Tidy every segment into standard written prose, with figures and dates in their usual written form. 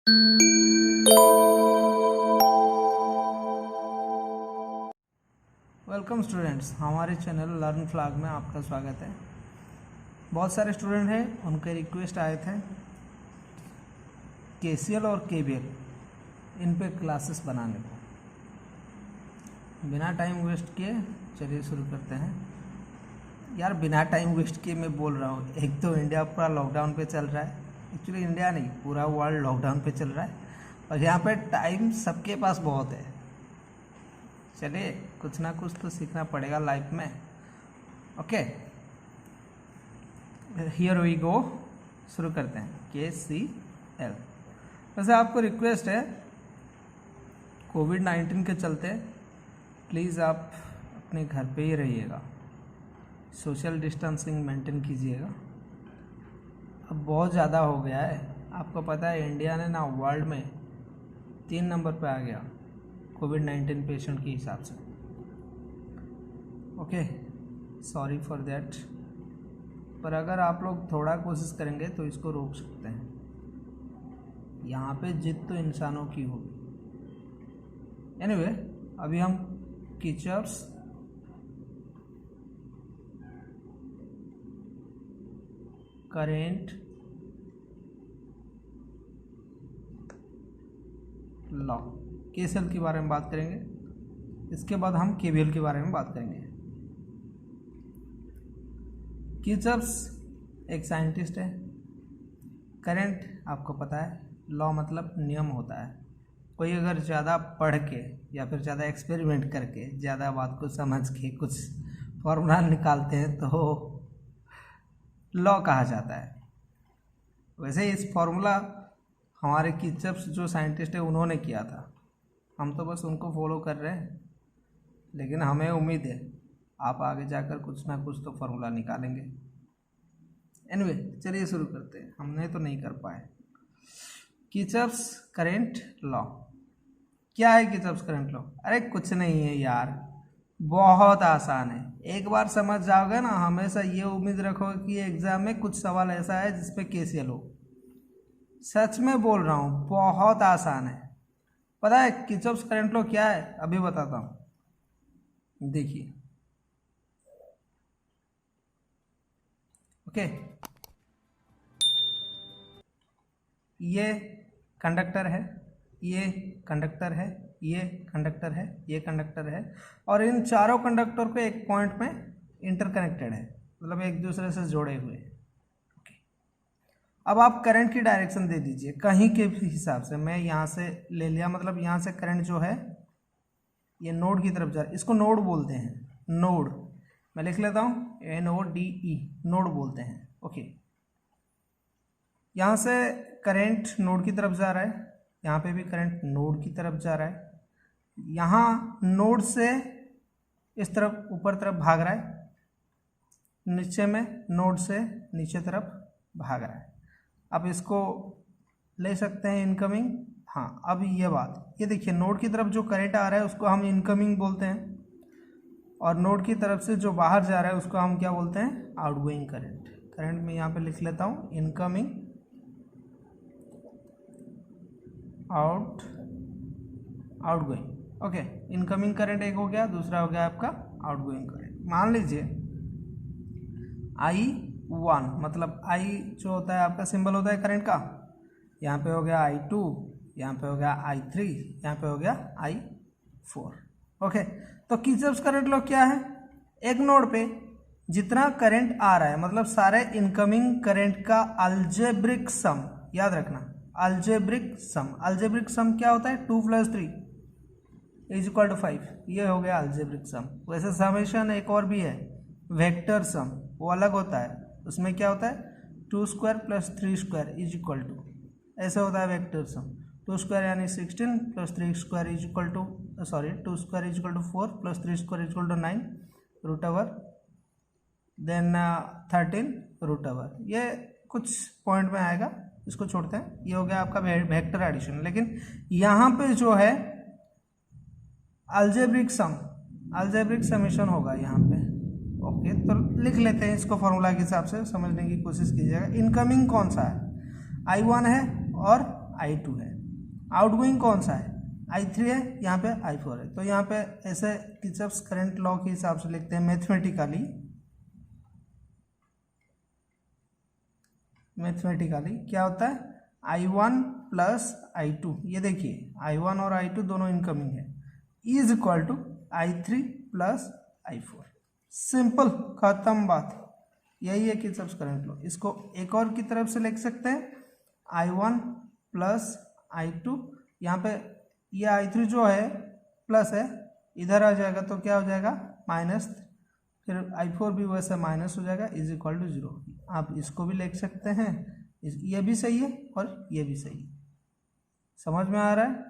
Welcome students, हमारे channel learn flog में आपका स्वागत है। बहुत सारे स्टूडेंट हैं, उनके रिक्वेस्ट आए थे केसीएल और केबीएल इन पे क्लासेस बनाने को। बिना टाइम वेस्ट किए चलिए शुरू करते हैं। यार बिना टाइम वेस्ट किए मैं बोल रहा हूँ, एक तो इंडिया पूरा लॉकडाउन पे चल रहा है। एक्चुअली इंडिया नहीं, पूरा वर्ल्ड लॉकडाउन पे चल रहा है और यहाँ पे टाइम सबके पास बहुत है। चलिए कुछ ना कुछ तो सीखना पड़ेगा लाइफ में। ओके, हियर वी गो, शुरू करते हैं। KCL। वैसे आपको रिक्वेस्ट है, कोविड-19 के चलते प्लीज़ आप अपने घर पे ही रहिएगा, सोशल डिस्टेंसिंग मेंटेन कीजिएगा। अब बहुत ज़्यादा हो गया है। आपको पता है इंडिया ने ना वर्ल्ड में 3 नंबर पे आ गया कोविड-19 पेशेंट के हिसाब से। Okay, sorry for that. पर अगर आप लोग थोड़ा कोशिश करेंगे तो इसको रोक सकते हैं। यहाँ पे जिद तो इंसानों की होगी। एनीवे, अभी हम कीचर्स करेंट लॉ केसीएल के बारे में बात करेंगे। इसके बाद हम केवीएल के बारे में बात करेंगे। कीचर्स एक साइंटिस्ट है। करेंट आपको पता है, लॉ मतलब नियम होता है। कोई अगर ज़्यादा पढ़ के या फिर ज़्यादा एक्सपेरिमेंट करके, ज़्यादा बात को समझ के कुछ फॉर्मूला निकालते हैं तो लॉ कहा जाता है। वैसे इस फॉर्मूला हमारे कीचर्स जो साइंटिस्ट है उन्होंने किया था। हम तो बस उनको फॉलो कर रहे हैं, लेकिन हमें उम्मीद है आप आगे जाकर कुछ ना कुछ तो फॉर्मूला निकालेंगे। एनीवे, चलिए शुरू करते हैं। हमने तो नहीं कर पाए। कीचर्स करेंट लॉ क्या है? कीचर्स करेंट लॉ अरे कुछ नहीं है यार, बहुत आसान है। एक बार समझ जाओगे ना, हमेशा ये उम्मीद रखो कि एग्जाम में कुछ सवाल ऐसा है जिसपे केसीएल हो। सच में बोल रहा हूँ, बहुत आसान है। पता है किर्चॉफ्स करंट लॉ क्या है? अभी बताता हूँ, देखिए। ओके, ये कंडक्टर है, ये कंडक्टर है, ये कंडक्टर है, ये कंडक्टर है, और इन चारों कंडक्टर पे एक पॉइंट में इंटरकनेक्टेड है, मतलब एक दूसरे से जोड़े हुए हैं। ओके, अब आप करंट की डायरेक्शन दे दीजिए कहीं के भी हिसाब से। मैं यहाँ से ले लिया, मतलब यहाँ से करंट जो है ये नोड की तरफ जा रहा है। इसको नोड बोलते हैं, नोड। मैं लिख लेता हूँ NODE, नोड बोलते हैं। ओके, यहाँ से करंट नोड की तरफ जा रहा है, यहाँ पे भी करंट नोड की तरफ जा रहा है। यहाँ नोड से इस तरफ ऊपर तरफ भाग रहा है, नीचे में नोड से नीचे तरफ भाग रहा है। अब इसको ले सकते हैं इनकमिंग। हाँ, अब ये बात, ये देखिए, नोड की तरफ जो करंट आ रहा है उसको हम इनकमिंग बोलते हैं, और नोड की तरफ से जो बाहर जा रहा है उसको हम क्या बोलते हैं? Outgoing current. करंट में यहाँ पे लिख लेता हूँ incoming, outgoing. Okay, incoming current एक हो गया, दूसरा हो गया आपका आउटगोइंग करंट। मान लीजिए I1, मतलब I जो होता है आपका सिंबल होता है करंट का। यहाँ पे हो गया I2, यहाँ पे हो गया I3, यहाँ पे हो गया I4। ओके, तो किर्चॉफ्स करंट लॉ क्या है? एक नोड पे जितना करंट आ रहा है, मतलब सारे इनकमिंग करंट का अलजेब्रिक सम, याद रखना, अलजेब्रिक सम। अलजेब्रिक सम क्या होता है? 2 + 3 = 5। ये हो गया अलजेब्रिक सम। वैसे समेशन एक और भी है, वेक्टर सम, वो अलग होता है। उसमें क्या होता है? 2² + 3² = ऐसे होता है वेक्टर सम। 2² यानी 16 + 3² = 4 + 3² = 9 √ देन 13 √ ये कुछ पॉइंट में आएगा, इसको छोड़ते हैं। ये हो गया आपका वेक्टर एडिशन। लेकिन यहाँ पे जो है अलजेब्रिक सम, अलजेब्रिक समेशन होगा यहाँ पे। ओके, तो लिख लेते हैं इसको फॉर्मूला के हिसाब से, समझने की कोशिश कीजिएगा। इनकमिंग कौन सा है? I1 है और I2 है, आउटगोइंग कौन सा है, I3 है, यहाँ पे I4 है। तो यहाँ पे ऐसे किरचॉफ्स करंट लॉ के हिसाब से लिखते हैं मैथमेटिकली क्या होता है, I1 प्लस I2, ये देखिए I1 और I2 दोनों इनकमिंग है, is equal to I3 plus I4। Simple, खत्म बात। यही है किरचॉफ्स करंट लॉ। इसको एक और की तरफ से लिख सकते हैं, I1 प्लस I2, यहाँ पे ये I3 जो है प्लस है, इधर आ जाएगा तो क्या हो जाएगा माइनस, फिर I4 भी वैसे माइनस हो जाएगा, इज इक्वल टू 0। आप इसको भी लिख सकते हैं, ये भी सही है और ये भी सही है। समझ में आ रहा है,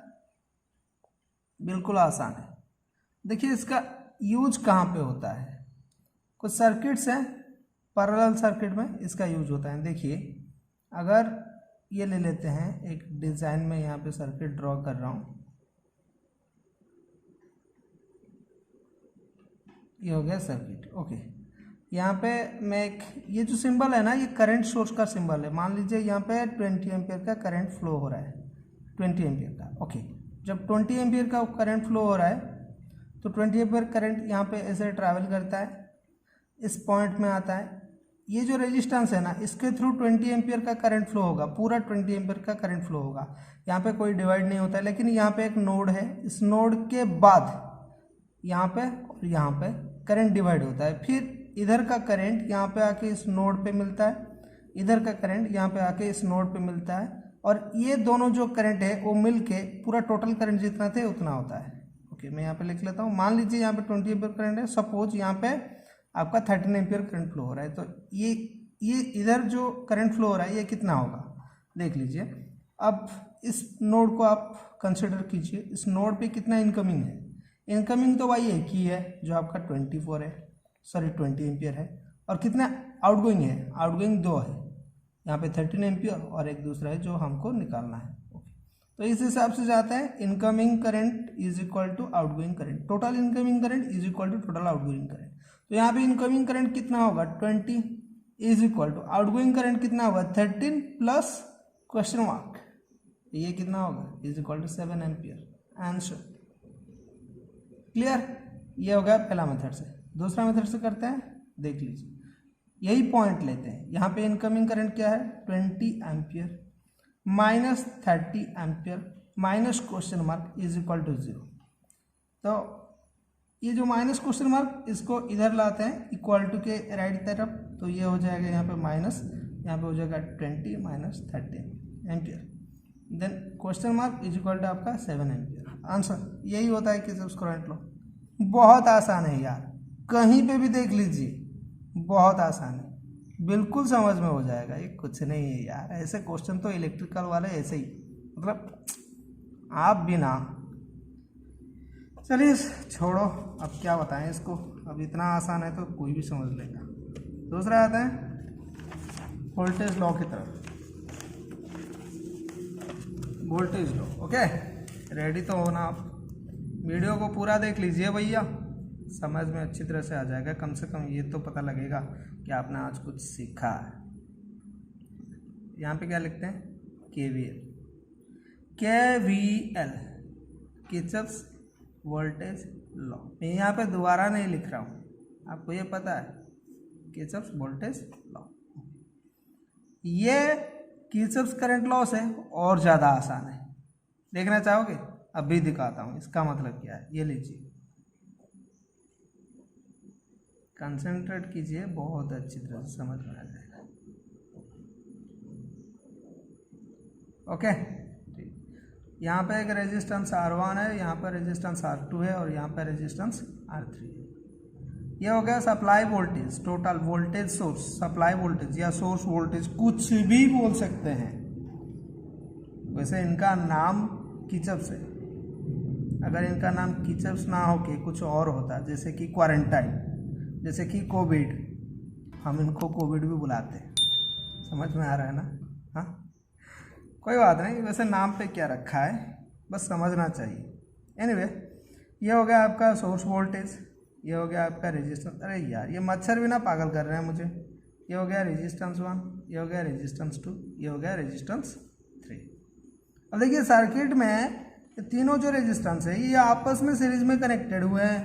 बिल्कुल आसान है। देखिए इसका यूज कहाँ पे होता है, कुछ सर्किट्स हैं पैरेलल सर्किट में इसका यूज होता है। देखिए अगर ये ले लेते हैं, एक डिज़ाइन में यहाँ पे सर्किट ड्रॉ कर रहा हूँ, ये हो गया सर्किट। ओके, यहाँ पे मैं एक, ये जो सिंबल है ना, ये करंट सोर्स का सिंबल है। मान लीजिए यहाँ पे 20 एम्पियर का करंट फ्लो हो रहा है, 20 एम्पियर का। ओके, जब 20 एम्पियर का करंट फ्लो हो रहा है तो 20 एम्पियर करंट यहाँ पे ऐसे ट्रैवल करता है, इस पॉइंट में आता है। ये जो रेजिस्टेंस है ना, इसके थ्रू 20 एम्पियर का करंट फ्लो होगा, पूरा 20 एम्पियर का करंट फ्लो होगा। यहाँ पे कोई डिवाइड नहीं होता है, लेकिन यहाँ पे एक नोड है, इस नोड के बाद यहाँ पे और यहाँ पे करंट डिवाइड होता है। फिर इधर का करंट यहाँ पे आके इस नोड पे मिलता है, इधर का करंट यहाँ पे आके इस नोड पे मिलता है, और ये दोनों जो करंट है वो मिल के पूरा टोटल करंट जितना थे उतना होता है। ओके, मैं यहाँ पे लिख लेता हूँ। मान लीजिए यहाँ पे 20 एम्पियर करंट है, सपोज यहाँ पे आपका 13 एम्पियर करंट फ्लो हो रहा है, तो ये इधर जो करंट फ्लो हो रहा है ये कितना होगा देख लीजिए। अब इस नोड को आप कंसिडर कीजिए, इस नोड पे कितना इनकमिंग है, इनकमिंग तो भाई एक ही है जो आपका 20 एम्पियर है, और कितना आउटगोइंग है, आउटगोइंग 2 है, यहाँ पे 13 एम्पियर और एक दूसरा है जो हमको निकालना है। ओके, तो इस हिसाब से जाता है, incoming current is equal to outgoing current, total incoming current is equal to total outgoing current. तो यहाँ पे इनकमिंग करंट कितना होगा 20 is equal to outgoing current कितना होगा 13 प्लस क्वेश्चन मार्क, ये कितना होगा is equal to 7 ampere. Answer clear, ये हो गया पहला मेथड से। दूसरा मेथड से करते हैं, देख लीजिए, यही पॉइंट लेते हैं। यहाँ पे इनकमिंग करंट क्या है 20 ampere minus 30 ampere minus question mark is equal to 0। तो ये जो माइनस क्वेश्चन मार्क, इसको इधर लाते हैं इक्वल टू के राइट तरफ, तो ये हो जाएगा यहाँ पे माइनस, यहाँ पे हो जाएगा 20 minus 30 ampere, then question mark is equal to आपका 7 एम्पियर। आंसर यही होता है किरचॉफ्स करंट लॉ। बहुत आसान है यार, कहीं पे भी देख लीजिए, बहुत आसान है, बिल्कुल समझ में हो जाएगा। ये कुछ नहीं है यार, ऐसे क्वेश्चन तो इलेक्ट्रिकल वाले ऐसे ही, मतलब आप भी ना। चलिए छोड़ो, अब क्या बताएं इसको, अब इतना आसान है तो कोई भी समझ लेगा। दूसरा आता है वोल्टेज लॉ की तरफ, वोल्टेज लॉ। ओके, रेडी तो होना आप, वीडियो को पूरा देख लीजिए भैया, समझ में अच्छी तरह से आ जाएगा, कम से कम ये तो पता लगेगा कि आपने आज कुछ सीखा है। यहाँ पे क्या लिखते हैं KVL, किरचॉफ्स वोल्टेज लॉ। मैं यहाँ पे दोबारा नहीं लिख रहा हूँ, आपको ये पता है किरचॉफ्स वोल्टेज लॉ। ये किरचॉफ्स करंट लॉ से और ज़्यादा आसान है, देखना चाहोगे अभी दिखाता हूँ इसका मतलब क्या है। ये लीजिए, कंसंट्रेट कीजिए, बहुत अच्छी तरह से समझ में आ जाएगा। ओके, यहाँ पे एक रेजिस्टेंस R1 है, यहाँ पर रेजिस्टेंस R2 है, और यहाँ पर रेजिस्टेंस R3 है। ये हो गया supply voltage, total voltage source, supply voltage या सोर्स वोल्टेज, कुछ भी बोल सकते हैं। वैसे इनका नाम किरचॉफ्स है, अगर इनका नाम किरचॉफ्स ना हो के कुछ और होता, जैसे कि क्वारंटाइन, जैसे कि कोविड, हम इनको कोविड भी बुलाते हैं। समझ में आ रहा है ना? हाँ, कोई बात नहीं, वैसे नाम पे क्या रखा है बस समझना चाहिए। एनीवे, ये हो गया आपका सोर्स वोल्टेज, ये हो गया आपका रेजिस्टेंस। अरे यार, ये मच्छर भी ना पागल कर रहे हैं मुझे। ये हो गया रेजिस्टेंस 1, ये हो गया रेजिस्टेंस 2, ये हो गया रेजिस्टेंस 3। अब देखिए सर्किट में तीनों जो रेजिस्टेंस है ये आपस में सीरीज में कनेक्टेड हुए हैं,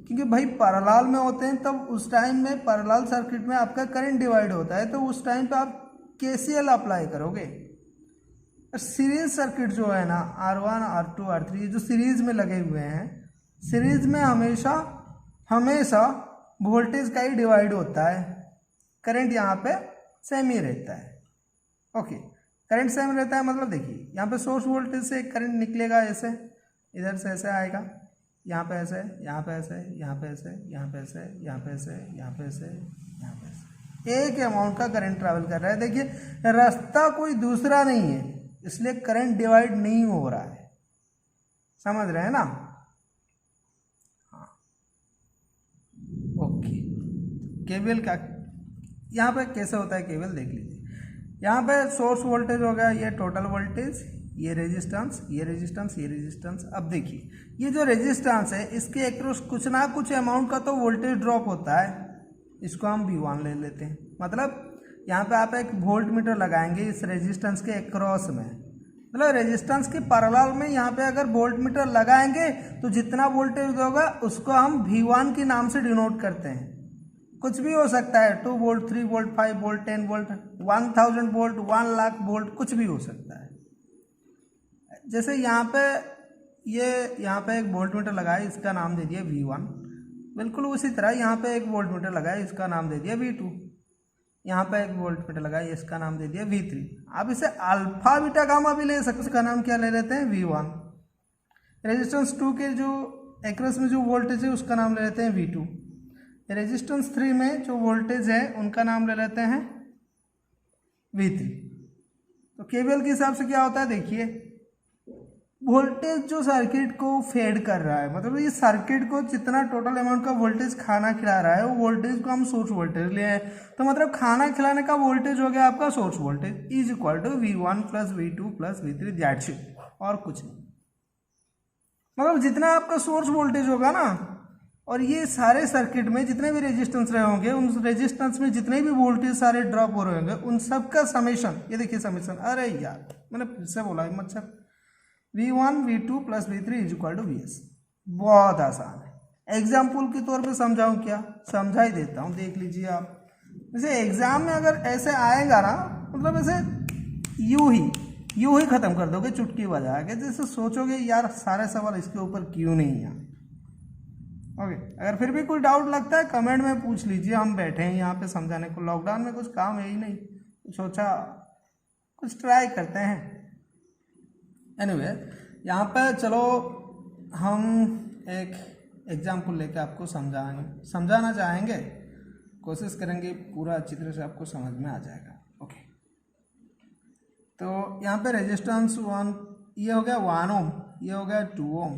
क्योंकि भाई पैरेलल में होते हैं तब उस टाइम में पैरेलल सर्किट में आपका करंट डिवाइड होता है, तो उस टाइम पे आप केसीएल अप्लाई करोगे। सीरीज सर्किट जो है ना R1 R2 R3 जो सीरीज में लगे हुए हैं, सीरीज में हमेशा वोल्टेज का ही डिवाइड होता है, करंट यहाँ पे सेम ही रहता है। ओके, करंट सेम रहता है मतलब देखिए यहाँ पे सोर्स वोल्टेज से करंट निकलेगा, ऐसे इधर से ऐसे आएगा, यहाँ पे ऐसे, यहाँ पे ऐसे, यहाँ पे ऐसे, यहाँ पे ऐसे, यहाँ पे ऐसे, यहाँ पे ऐसे, यहाँ पे ऐसे, एक अमाउंट का करंट ट्रैवल कर रहा है। देखिए रास्ता कोई दूसरा नहीं है, इसलिए करंट डिवाइड नहीं हो रहा है, समझ रहे हैं ना। हाँ ओके, केवीएल का यहाँ पे कैसे होता है केवीएल देख लीजिए। यहाँ पे सोर्स वोल्टेज हो गया, ये टोटल वोल्टेज, ये रेजिस्टेंस, ये रेजिस्टेंस, ये रेजिस्टेंस। अब देखिए ये जो रेजिस्टेंस है इसके अक्रॉस कुछ ना कुछ अमाउंट का तो वोल्टेज ड्रॉप होता है, इसको हम V1 ले लेते हैं। मतलब यहाँ पे आप एक वोल्ट मीटर लगाएंगे इस रेजिस्टेंस के अक्रॉस में, मतलब रेजिस्टेंस के पैरेलल में यहाँ पे अगर वोल्ट मीटर लगाएंगे तो जितना वोल्टेज होगा उसको हम V1 के नाम से डिनोट करते हैं। कुछ भी हो सकता है, 2 volt, 3 volt, 5 volt, 10 volt, 1000 volt, 1 lakh volt, कुछ भी हो सकता है। जैसे यहाँ पे एक वोल्ट मीटर लगाया, इसका नाम दे दिया V1। बिल्कुल उसी तरह यहाँ पे एक वोल्ट मीटर लगाया, इसका नाम दे दिया V2। यहाँ पे एक वोल्ट मीटर लगाया, इसका नाम दे दिया V3। आप इसे अल्फा बीटा गामा भी ले सकते हैं, इसका नाम क्या ले लेते हैं V1। रेजिस्टेंस 2 के जो एक्रोस में जो वोल्टेज है उसका नाम ले लेते हैं V2। रेजिस्टेंस 3 में जो वोल्टेज है उनका नाम ले लेते हैं V3। तो केवीएल के हिसाब से क्या होता है देखिए, वोल्टेज जो सर्किट को फेड कर रहा है, मतलब ये सर्किट को जितना टोटल अमाउंट का वोल्टेज खाना खिला रहा है वो वोल्टेज को हम सोर्स वोल्टेज ले आए, तो मतलब खाना खिलाने का वोल्टेज हो गया आपका source voltage is equal to V1 plus V2 plus V3 that's it, और कुछ नहीं। मतलब जितना आपका सोर्स वोल्टेज होगा ना, और ये सारे सर्किट में जितने भी रेजिस्टेंस रहे होंगे उन रेजिस्टेंस में जितने भी वोल्टेज सारे ड्रॉप हो रहे होंगे उन सब का समेशन, ये देखिए समेशन, अरे यार मैंने फिर से बोला मच्छर, V1 V2 plus V3 is equal to VS। बहुत आसान है, एग्जाम्पल के तौर पे समझाऊं क्या, समझा ही देता हूँ, देख लीजिए आप। जैसे एग्जाम में अगर ऐसे आएगा ना, मतलब ऐसे यूं ही खत्म कर दोगे चुटकी बजा के, जैसे सोचोगे यार सारे सवाल इसके ऊपर क्यों नहीं है। ओके, अगर फिर भी कोई डाउट लगता है कमेंट में पूछ लीजिए, हम बैठे हैं यहाँ पे समझाने को, लॉकडाउन में कुछ काम है ही नहीं, सोचा कुछ ट्राई करते हैं। एनीवे यहाँ पे चलो हम एक एग्जाम्पल लेके आपको समझाना चाहेंगे, कोशिश करेंगे पूरा अच्छी तरह से आपको समझ में आ जाएगा। ओके, तो यहाँ पे रेजिस्टेंस 1 ये हो गया 1 ओम, ये हो गया 2 ओम,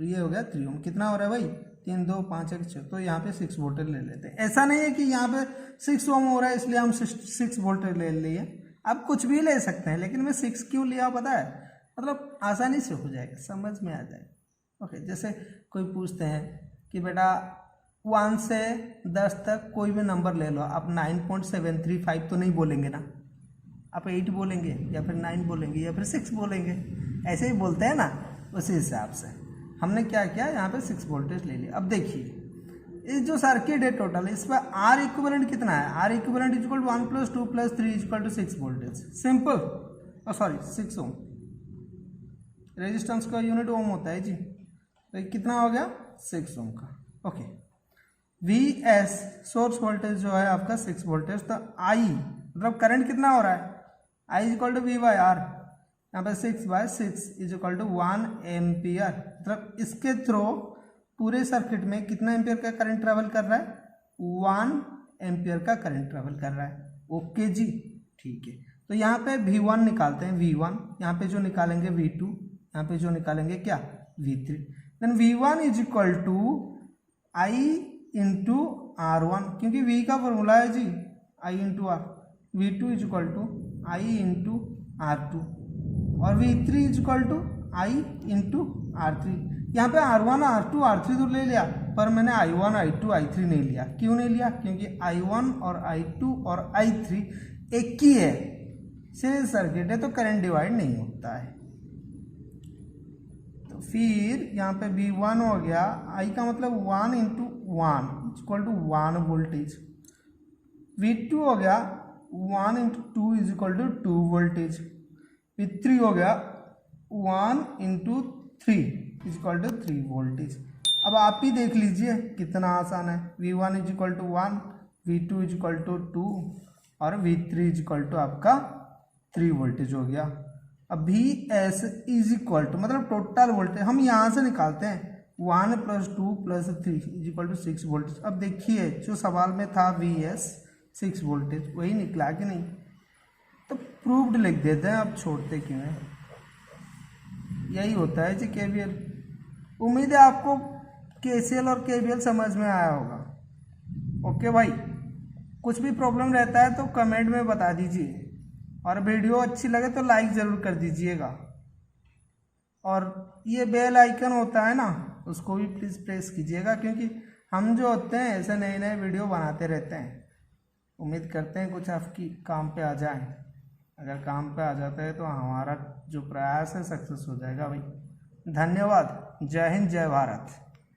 ये हो गया 3 ओम। कितना हो रहा है भाई, 3 2 5 1 6, तो यहाँ पे 6 वोल्टेज ले लेते हैं। ऐसा नहीं है कि यहाँ पे 6 ओम हो रहा है इसलिए हम 6 वोल्टेज ले लिए, आप कुछ भी ले सकते हैं, लेकिन मैं 6 क्यों लिया पता है, मतलब आसानी से हो जाएगा, समझ में आ जाएगा। ओके, जैसे कोई पूछते हैं कि बेटा 1 से 10 तक कोई भी नंबर ले लो, आप 9.735 तो नहीं बोलेंगे ना, आप 8 बोलेंगे या फिर 9 बोलेंगे या फिर 6 बोलेंगे, ऐसे ही बोलते हैं ना। उसी हिसाब से हमने क्या किया, यहाँ पे 6 वोल्टेज ले लिया। अब देखिए इस जो सर्किट है टोटल, इस पर आर इक्विवेलेंट कितना है, R equivalent is equal to 1 + 2 + 3 is equal to 6 voltage, simple. Sorry 6 ohm, resistance का यूनिट ओम होता है जी, तो कितना हो गया 6 ओम का। ओके, VS सोर्स वोल्टेज जो है आपका 6 वोल्टेज, तो I मतलब करंट कितना हो रहा है, I is equal to V/R, यहाँ पे 6/6 इज इक्वल टू 1 एम्पियर। मतलब इसके थ्रू पूरे सर्किट में कितना एम्पियर का करंट ट्रेवल कर रहा है, 1 एम्पियर का करंट ट्रेवल कर रहा है। ओके जी, ठीक है। तो यहाँ पे V1 निकालते हैं, V1 यहाँ पे जो निकालेंगे V2, यहाँ पे जो निकालेंगे क्या V3। Then V1 is equal to I into R1, क्योंकि V का फॉर्मूला है जी I into R। V2 is equal to I into R2 और V3 is equal to I into R3। यहाँ पे R1 R2 R3 तो ले लिया, पर मैंने I1 I2 I3 नहीं लिया। क्यों नहीं लिया, क्योंकि I1 और I2 और I3 एक ही है, सीरीज सर्किट है तो करंट डिवाइड नहीं होता है। तो फिर यहाँ पे V1 हो गया, I का मतलब 1 into 1 equal to 1 voltage. V2 हो गया 1 into 2 is equal to 2 voltage. V3 हो गया 1 into 3 is equal to 3 voltage. अब आप ही देख लीजिए कितना आसान है। V1 is equal to 1, V2 is equal to 2 और V3 इज इक्वल टू आपका 3 वोल्टेज हो गया। अब Vs इज इक्वल टू मतलब टोटल वोल्टेज हम यहाँ से निकालते हैं 1 plus 2 plus 3 is equal to 6 voltage. अब देखिए जो सवाल में था Vs 6 वोल्टेज वही निकला कि नहीं, तो प्रूव्ड लिख देते हैं। अब छोड़ते क्यों हैं, यही होता है जी KVL। उम्मीद है आपको KCL और KVL समझ में आया होगा। ओके भाई, कुछ भी प्रॉब्लम रहता है तो कमेंट में बता दीजिए और वीडियो अच्छी लगे तो लाइक ज़रूर कर दीजिएगा। और ये बेल आइकन होता है ना, उसको भी प्लीज़ प्रेस कीजिएगा, क्योंकि हम जो होते हैं ऐसे नए नए वीडियो बनाते रहते हैं। उम्मीद करते हैं कुछ आपकी काम पे आ जाए। अगर काम पे आ जाता है तो हमारा जो प्रयास है सक्सेस हो जाएगा भाई। धन्यवाद। जय हिंद, जय भारत।